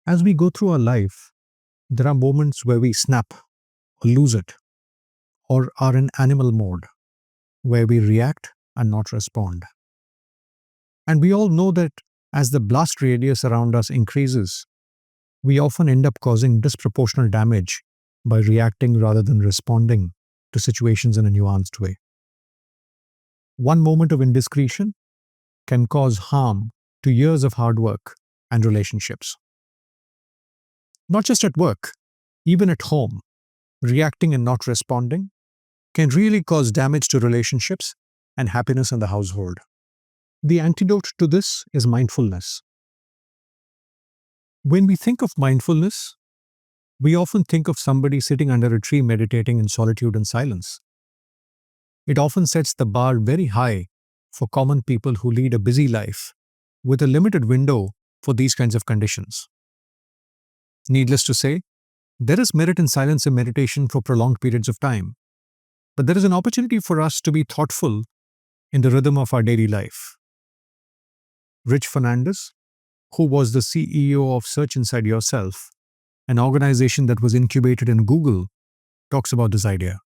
As we go through our life, there are moments where we snap or lose it, or are in animal mode, where we react and not respond. And we all know that as the blast radius around us increases, we often end up causing disproportional damage by reacting rather than responding to situations in a nuanced way. One moment of indiscretion can cause harm to years of hard work and relationships. Not just at work, even at home, reacting and not responding can really cause damage to relationships and happiness in the household. The antidote to this is mindfulness. When we think of mindfulness, we often think of somebody sitting under a tree meditating in solitude and silence. It often sets the bar very high for common people who lead a busy life with a limited window for these kinds of conditions. Needless to say, there is merit in silence and meditation for prolonged periods of time, but there is an opportunity for us to be thoughtful in the rhythm of our daily life. Rich Fernandez, who was the CEO of Search Inside Yourself, an organization that was incubated in Google, talks about this idea.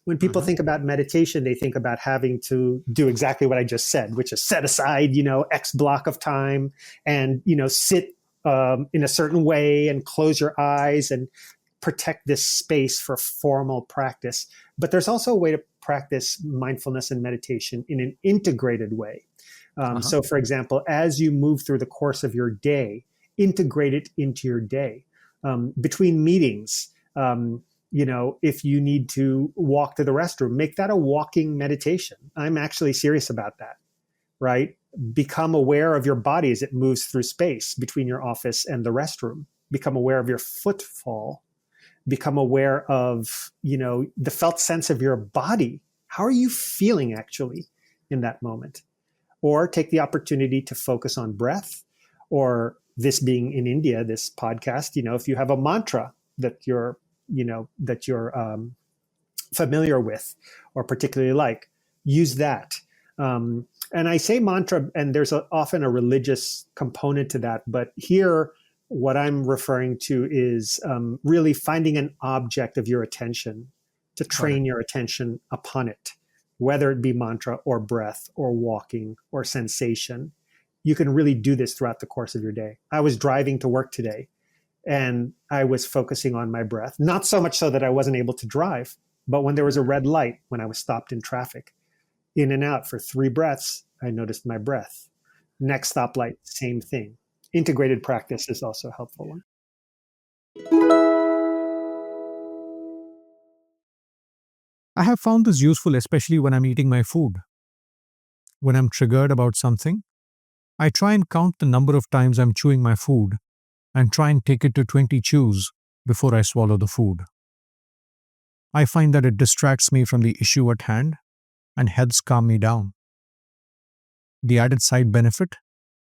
When people think about meditation, they think about having to do exactly what I just said, which is set aside, X block of time and, sit in a certain way and close your eyes and protect this space for formal practice. But there's also a way to practice mindfulness and meditation in an integrated way. So, for example, as you move through the course of your day, integrate it into your day. Between meetings, if you need to walk to the restroom, make that a walking meditation. I'm actually serious about that, right? Become aware of your body as it moves through space between your office and the restroom. Become aware of your footfall. Become aware of, the felt sense of your body. How are you feeling actually in that moment? Or take the opportunity to focus on breath, or this being in India, this podcast, if you have a mantra that you're familiar with or particularly like, use that. And I say mantra, and there's often a religious component to that. But here, what I'm referring to is really finding an object of your attention to train your attention upon it, whether it be mantra or breath or walking or sensation. You can really do this throughout the course of your day. I was driving to work today, and I was focusing on my breath, not so much so that I wasn't able to drive, but when there was a red light, when I was stopped in traffic, in and out for 3 breaths, I noticed my breath. Next stoplight, same thing. Integrated practice is also a helpful one. I have found this useful, especially when I'm eating my food. When I'm triggered about something, I try and count the number of times I'm chewing my food and try and take it to 20 chews before I swallow the food. I find that it distracts me from the issue at hand and helps calm me down. The added side benefit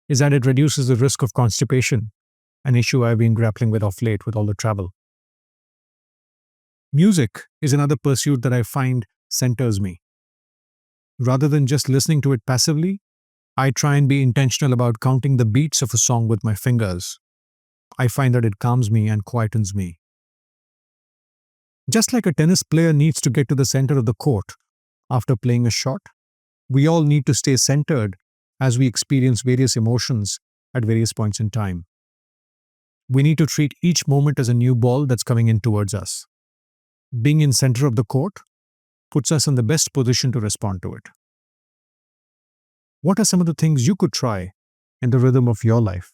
is that it reduces the risk of constipation, an issue I've been grappling with of late with all the travel. Music is another pursuit that I find centers me. Rather than just listening to it passively, I try and be intentional about counting the beats of a song with my fingers. I find that it calms me and quietens me. Just like a tennis player needs to get to the center of the court after playing a shot, we all need to stay centered as we experience various emotions at various points in time. We need to treat each moment as a new ball that's coming in towards us. Being in center of the court puts us in the best position to respond to it. What are some of the things you could try in the rhythm of your life?